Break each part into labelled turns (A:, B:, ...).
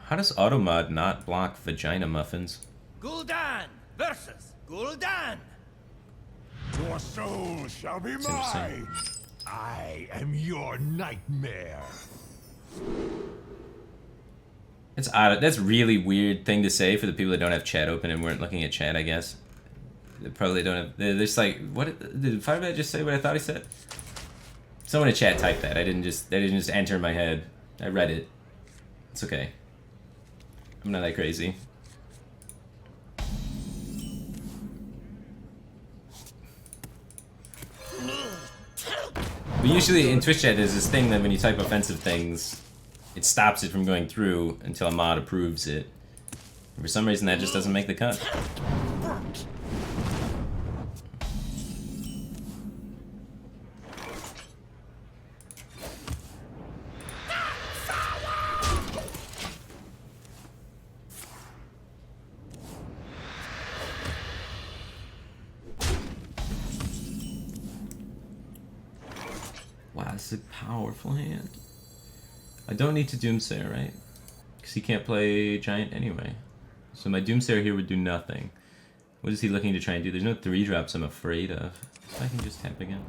A: How does Automod not block vagina muffins?
B: Gul'dan versus Gul'dan.
C: Your soul shall be
A: See what I'm saying?
C: mine. I am your nightmare.
A: It's odd. That's a really weird thing to say for the people that don't have chat open and weren't looking at chat, I guess. They probably don't have... They're just like, what did Firebat just say what I thought he said? Someone in chat typed that. That didn't just enter in my head. I read it. It's okay. I'm not that crazy. But usually in Twitch chat there's this thing that when you type offensive things, it stops it from going through until a mod approves it. And for some reason that just doesn't make the cut. Wow, this is a powerful hand. I don't need to Doomsayer, right? Because he can't play Giant anyway. So my Doomsayer here would do nothing. What is he looking to try and do? There's no 3-drops I'm afraid of. So I can just tap again.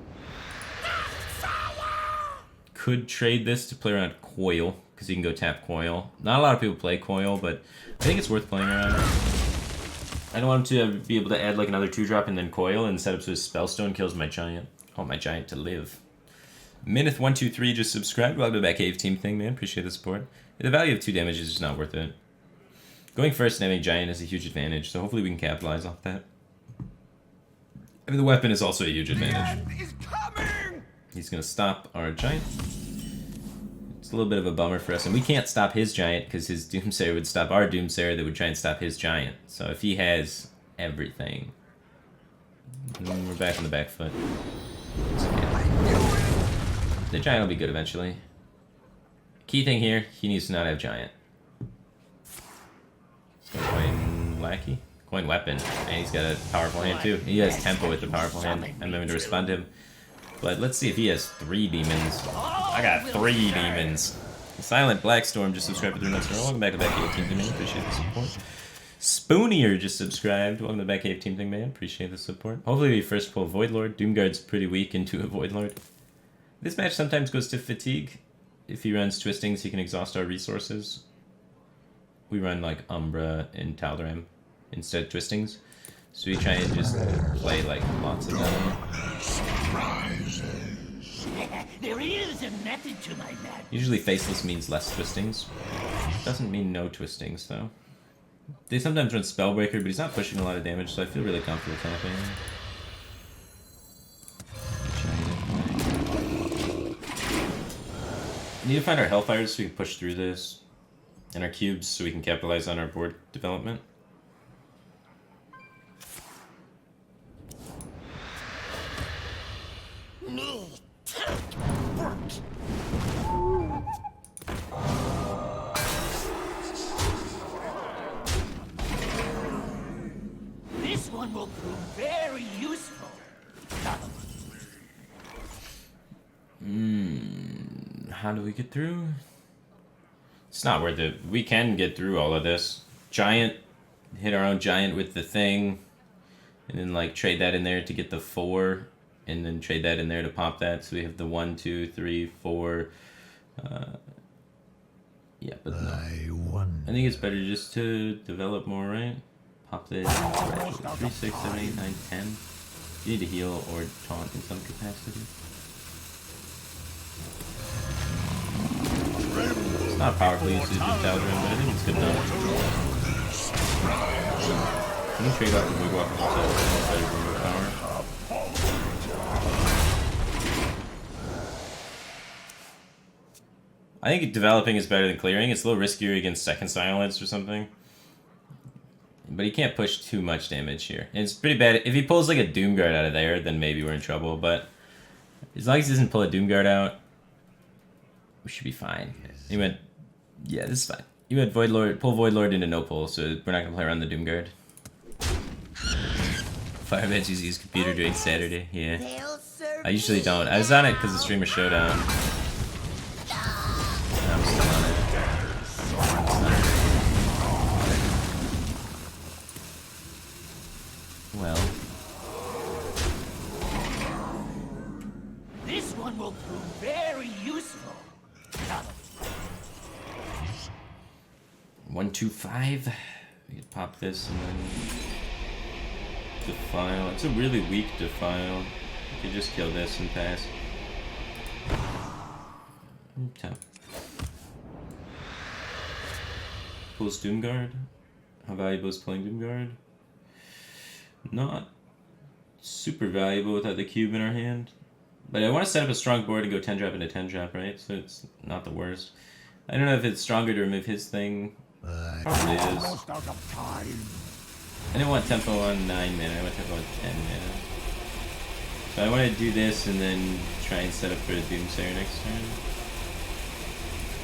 A: Could trade this to play around Coil, because he can go tap Coil. Not a lot of people play Coil, but I think it's worth playing around. I don't want him to be able to add like another 2-drop and then Coil and set up so his Spellstone kills my Giant. I want my Giant to live. Minith123 just subscribed. Welcome to the Batcave team thing, man. Appreciate the support. The value of 2 damage is just not worth it. Going first and having Giant is a huge advantage, so hopefully we can capitalize off that. I mean, the weapon is also a huge advantage. He's going to stop our Giant. It's a little bit of a bummer for us, and we can't stop his Giant because his Doomsayer would stop our Doomsayer that would try and stop his Giant. So if he has everything, we're back on the back foot. It's okay. The Giant will be good eventually. Key thing here, he needs to not have Giant. Let's go coin Lackey. Coin Weapon. And he's got a powerful hand too. He has Tempo with the powerful hand. I'm going to respond to him. But let's see if he has 3 demons. I got 3 demons. Silent Blackstorm just subscribed for 3 months. Welcome back to Batcave Team Thing Man. Appreciate the support. Spoonier just subscribed. Welcome to the Batcave Team Thing Man. Appreciate the support. Hopefully we first pull Voidlord. Doomguard's pretty weak into a Voidlord. This match sometimes goes to Fatigue. If he runs Twistings, he can exhaust our resources. We run like Umbra and Tal'Daram instead of Twistings. So we try and just play like lots of them.
B: There is a method to my madness.
A: Usually Faceless means less Twistings. Doesn't mean no Twistings though. They sometimes run Spellbreaker, but he's not pushing a lot of damage, so I feel really comfortable tapping. We need to find our Hellfires so we can push through this, and our cubes so we can capitalize on our board development.
B: This one will prove very useful.
A: How do we get through? It's not worth it. We can get through all of this. Giant, hit our own Giant with the thing, and then like trade that in there to get the 4, and then trade that in there to pop that. So we have the 1, 2, 3, 4. Yeah, but no. I think it's better just to develop more, right? Pop this. 3, 6, 7, 8, 9, 10. You need to heal or taunt in some capacity. It's not powerful usage of Tal'Daram, but I think it's good enough. Can you trade off the Big Walker instead of remote power? I think developing is better than clearing. It's a little riskier against Second Silence or something. But he can't push too much damage here. And it's pretty bad. If he pulls like a Doomguard out of there, then maybe we're in trouble. But as long as he doesn't pull a Doomguard out, we should be fine. He went, yeah, this is fine. You had Voidlord, pull Voidlord into no pull, so we're not gonna play around the Doomguard. Firebat uses his computer during Saturday, yeah. I usually don't. I was on it because of Streamer Showdown. And I'm still on it. 125. We could pop this and then defile. It's a really weak defile. You could just kill this and pass. Tap. Pulls Doomguard. How valuable is pulling Doomguard? Not super valuable without the cube in our hand. But I want to set up a strong board and go 10 drop into 10 drop, right? So it's not the worst. I don't know if it's stronger to remove his thing. Probably is.
C: Almost out of time.
A: I didn't want tempo on 9 mana, I want tempo on 10 mana. So I want to do this and then try and set up for a Doomsayer next turn.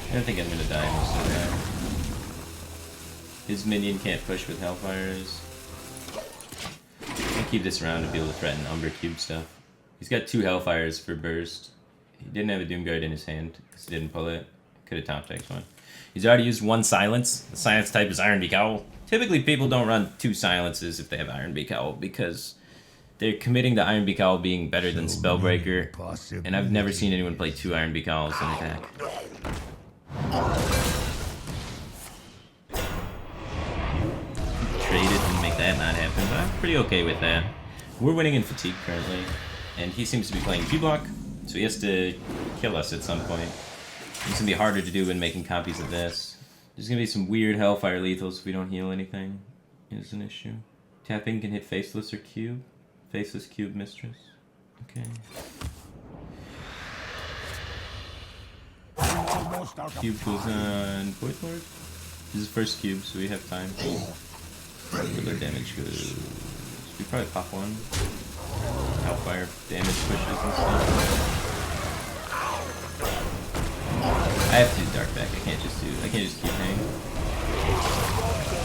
A: I don't think I'm gonna die most of that. His minion can't push with Hellfires. I'll keep this around to be able to threaten Umber Cube stuff. He's got 2 Hellfires for burst. He didn't have a Doomguard in his hand because he didn't pull it. Could have top decked one. He's already used 1 silence. The silence type is Iron Beak Owl. Typically people don't run 2 silences if they have Iron Beak Owl because they're committing to Iron Beak Owl being better than Spellbreaker. And I've never seen anyone play 2 Iron Beak Owls in attack. Traded and make that not happen, but I'm pretty okay with that. We're winning in fatigue currently, and he seems to be playing Q-Block, so he has to kill us at some point. It's gonna be harder to do when making copies of this. There's gonna be some weird Hellfire lethals if we don't heal anything. Is an issue. Tapping can hit Faceless or Cube. Faceless Cube Mistress. Okay.
C: Almost out of
A: Cube goes on Voidlord. This is first cube, so we have time. Where the damage goes. We probably pop one. Hellfire damage pushes and stuff. I have to do Dark Back. I can't just keep hanging.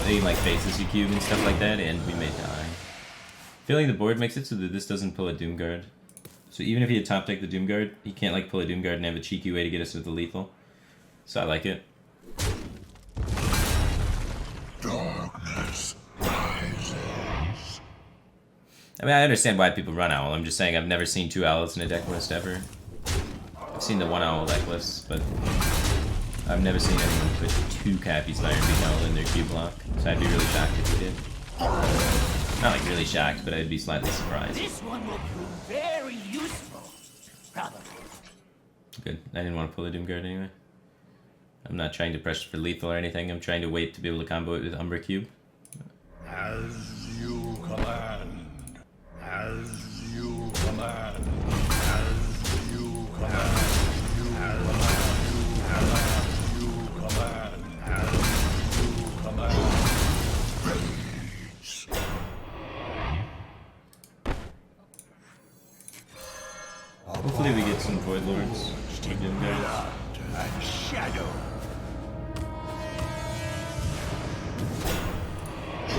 A: They can like faces you cube and stuff like that, and we may die. Feeling the board makes it so that this doesn't pull a Doomguard. So even if he had top deck the Doomguard, he can't like pull a Doomguard and have a cheeky way to get us with the lethal. So I like it.
C: darkness rises.
A: I mean, I understand why people run Owl. I'm just saying I've never seen 2 Owls in a deck list ever. I've seen the 1 Owl deck list, but I've never seen anyone put 2 Cappies Iron Beak Owl in their cube block. So I'd be really shocked if he did. Not like really shocked, but I'd be slightly surprised.
B: This one will prove very useful. Probably.
A: Good. I didn't want to pull a Doomguard anyway. I'm not trying to pressure for lethal or anything. I'm trying to wait to be able to combo it with Umbra Cube.
C: As you command. As you command. As you command. You command. As you command. Rage.
A: Hopefully we get some Voidlords.
C: Blood and shadow.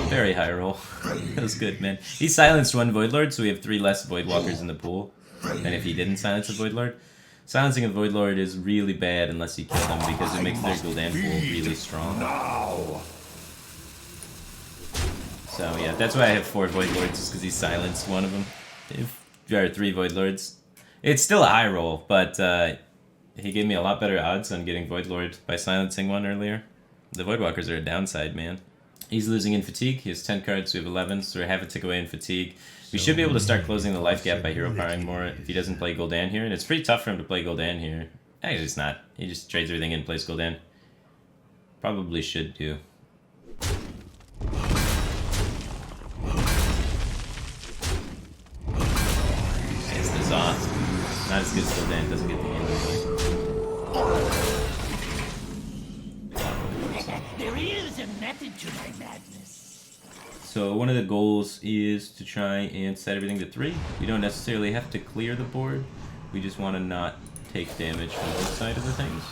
A: Very high roll. That was good, man. He silenced 1 Voidlord, so we have 3 less Voidwalkers in the pool than if he didn't silence a Voidlord. Silencing a Voidlord is really bad unless you kill them because it makes their Gul'dan pool really strong.
C: Now.
A: So yeah, that's why I have 4 Voidlords, just because he silenced 1 of them. If there are 3 Voidlords, it's still a high roll, but he gave me a lot better odds on getting Voidlord by silencing 1 earlier. The Voidwalkers are a downside, man. He's losing in fatigue. He has 10 cards, we have 11, so we're half a tick away in fatigue. We should be able to start closing the life gap by hero powering more if he doesn't play Gul'dan here, and it's pretty tough for him to play Gul'dan here. Actually, it's not. He just trades everything in and plays Gul'dan. Probably should do. It's the Zoth. Not as good as Gul'dan, doesn't get the game.
B: There is a method to my madness.
A: So one of the goals is to try and set everything to 3. We don't necessarily have to clear the board. We just want to not take damage from this side of the things.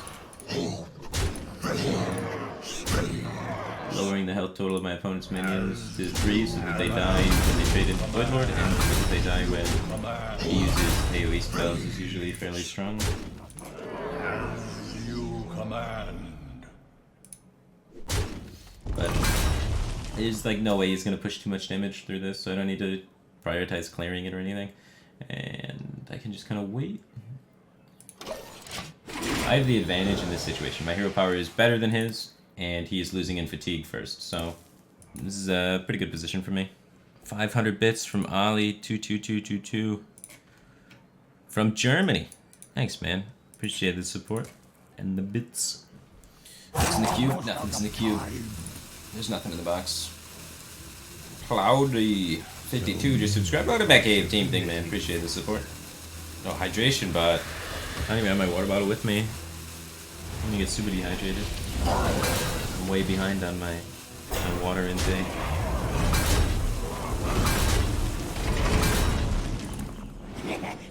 A: Lowering the health total of my opponent's minions to 3 so that they die when they trade into Voidlord, and so that they die when he uses AoE spells is usually fairly strong.
C: As you command.
A: But there's like no way he's gonna push too much damage through this, so I don't need to prioritize clearing it or anything. And I can just kind of wait. I have the advantage in this situation. My hero power is better than his, and he is losing in fatigue first. So this is a pretty good position for me. 500 bits from Ollie 22222 from Germany. Thanks, man. Appreciate the support and the bits. What's in the cube? Nothing's in the cube. There's nothing in the box. Cloudy52 just subscribed. Welcome back, Cave Team thing, man. Appreciate the support. No hydration, but I don't even have my water bottle with me. I'm gonna get super dehydrated. I'm way behind on my water intake.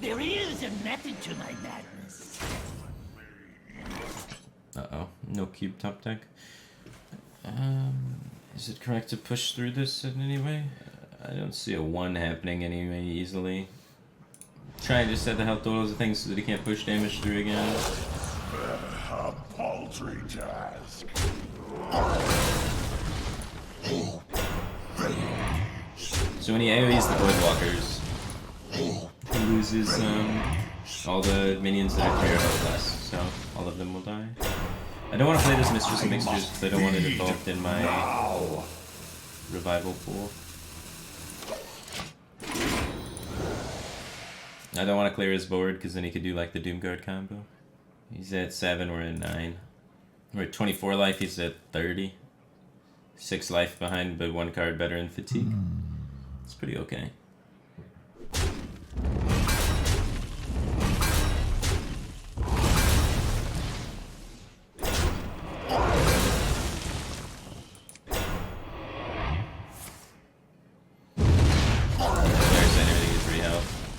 B: There is a method to my madness.
A: Uh-oh. No cube top deck. Is it correct to push through this in any way? I don't see a 1 happening anyway easily. Try and just set the health totals of things so that he can't push damage through again.
C: A paltry task.
A: So when he AoEs the Voidwalkers, he loses all the minions that are clear health less, so all of them will die. I don't want to play this Mistress of Mixtures because I don't want it involved in my revival pool. I don't want to clear his board because then he could do like the Doomguard combo. He's at 7, we're at 9. We're at 24 life, he's at 30. 6 life behind, but 1 card better in fatigue. It's pretty okay.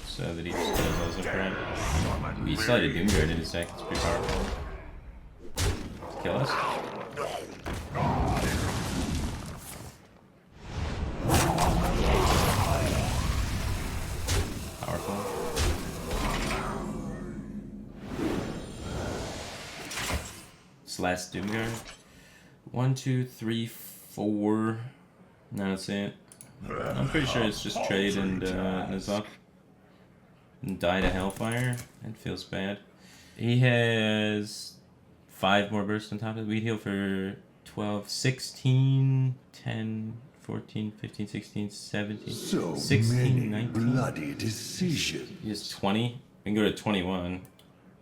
A: So that he just kills those up around. We still had a Doomguard in his deck, it's pretty powerful. Kill us? Powerful. This last Doomguard. 1, 2, 3, 4. No, that's it. I'm pretty sure it's just trade and N'Zoth. And die to Hellfire. It feels bad. He has 5 more bursts on top of it. We'd heal for 12, 16, 10, 14, 15, 16, 17,
C: So
A: 16,
C: many
A: 19.
C: bloody decisions.
A: He has 20. We can go to 21.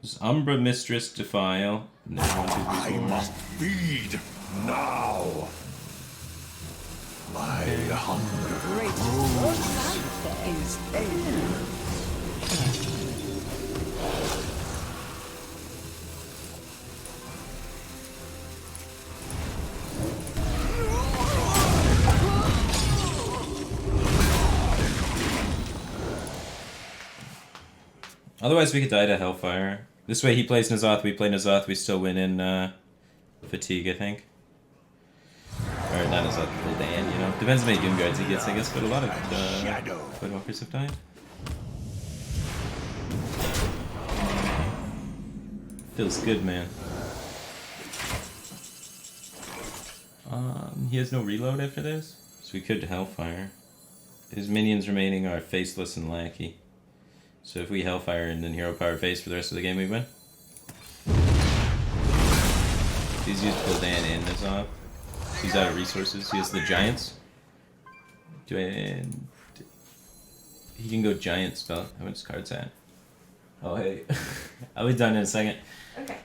A: There's Umbra, Mistress, Defile. And then 1, 2, 3, 4.
C: I must feed now. My hunger is endless.
A: Otherwise, we could die to Hellfire. This way, he plays N'Zoth, we play N'Zoth, we still win in fatigue, I think. Or not N'Zoth, Dan, you know. Depends how many Doomguards he gets, I guess, but a lot of Voidwalkers have died. Feels good, man. He has no reload after this, so we could Hellfire. His minions remaining are Faceless and Lackey. So if we Hellfire and then Hero Power Face for the rest of the game, we win. He's used Gul'dan and N'Zoth. He's out of resources. He has the Giants. He can go Giant spell. How much cards at? Oh, hey. I'll be done in a second.
D: Okay.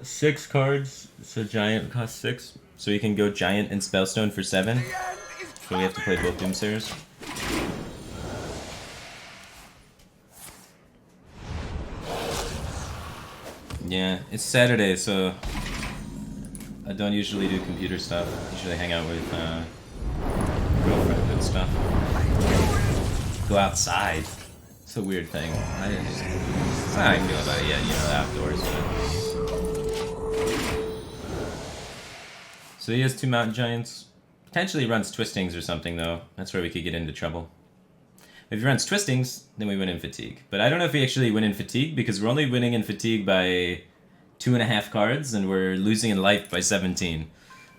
A: 6 cards, so Giant costs 6. So he can go Giant and Spellstone for 7. So we have to play both Doomsayers. Yeah, it's Saturday, so I don't usually do computer stuff. I usually hang out with girlfriend and stuff. Go outside. It's a weird thing. I can feel about it, yeah, you know, outdoors. But... So he has 2 Mountain Giants. Potentially runs Twistings or something, though. That's where we could get into trouble. If he runs Twistings, then we win in Fatigue. But I don't know if we actually win in Fatigue, because we're only winning in Fatigue by 2.5 cards, and we're losing in life by 17.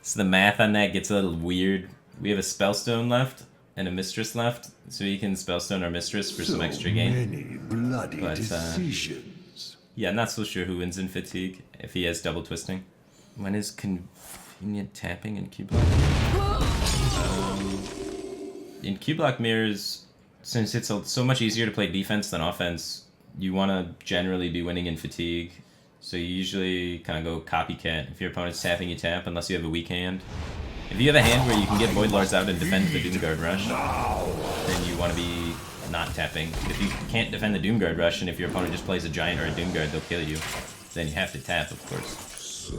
A: So the math on that gets a little weird. We have a Spellstone left, and a Mistress left, so we can Spellstone our Mistress for some extra gain.
C: Many bloody decisions.
A: Yeah, I'm not so sure who wins in Fatigue, if he has double Twisting. When is Confuse? You need tapping in Q-block. In Q-block mirrors, since it's so much easier to play defense than offense, you want to generally be winning in fatigue. So you usually kind of go copycat. If your opponent's tapping, you tap, unless you have a weak hand. If you have a hand where you can get Voidlords out and defend the Doomguard Rush, then you want to be not tapping. If you can't defend the Doomguard Rush, and if your opponent just plays a Giant or a Doomguard, they'll kill you. Then you have to tap, of course.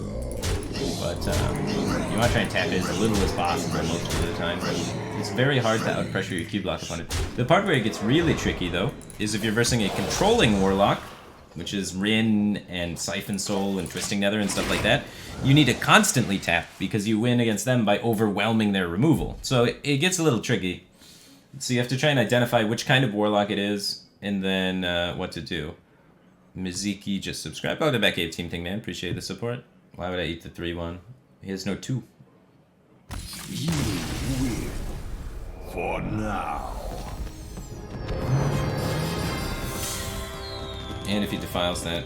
A: But you want to try and tap it as little as possible most of the time. It's very hard to outpressure your Q-block opponent. The part where it gets really tricky, though, is if you're versing a controlling Warlock, which is Rin and Siphon Soul and Twisting Nether and stuff like that. You need to constantly tap because you win against them by overwhelming their removal. So it gets a little tricky. So you have to try and identify which kind of Warlock it is, and then what to do. Miziki just subscribed. Oh, the back 8 team thing, man. Appreciate the support. Why would I eat the 3-1? He has no 2.
C: You win. For now.
A: And if he defiles that,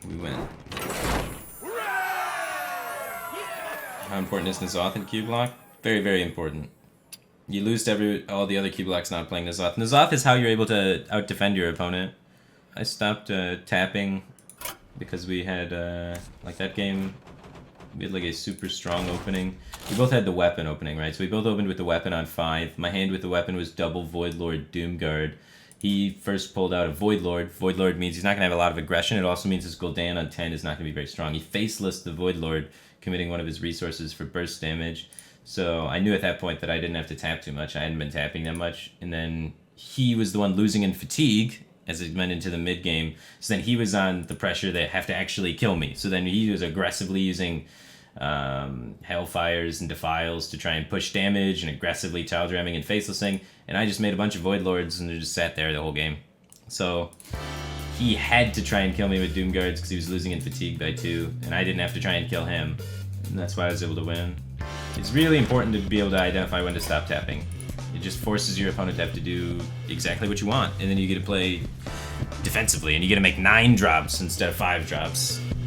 A: we win. How important is N'Zoth in Q-block? Very, very important. You lose to all the other Q-blocks not playing N'Zoth. N'Zoth is how you're able to out-defend your opponent. I stopped tapping because we had, like that game, we had like a super strong opening. We both had the weapon opening, right? So we both opened with the weapon on 5. My hand with the weapon was double Voidlord Doomguard. He first pulled out a Voidlord. Voidlord means he's not going to have a lot of aggression. It also means his Gul'dan on 10 is not going to be very strong. He faceless the Voidlord, committing one of his resources for burst damage. So I knew at that point that I didn't have to tap too much. I hadn't been tapping that much. And then he was the one losing in fatigue as it went into the mid game. So then he was on the pressure that have to actually kill me. So then he was aggressively using Hellfires and Defiles to try and push damage and aggressively Child Ramming and Facelessing, and I just made a bunch of Voidlords and they just sat there the whole game. So he had to try and kill me with Doomguards because he was losing in fatigue by 2, and I didn't have to try and kill him, and that's why I was able to win. It's really important to be able to identify when to stop tapping. It just forces your opponent to have to do exactly what you want, and then you get to play defensively, and you get to make 9 drops instead of 5 drops.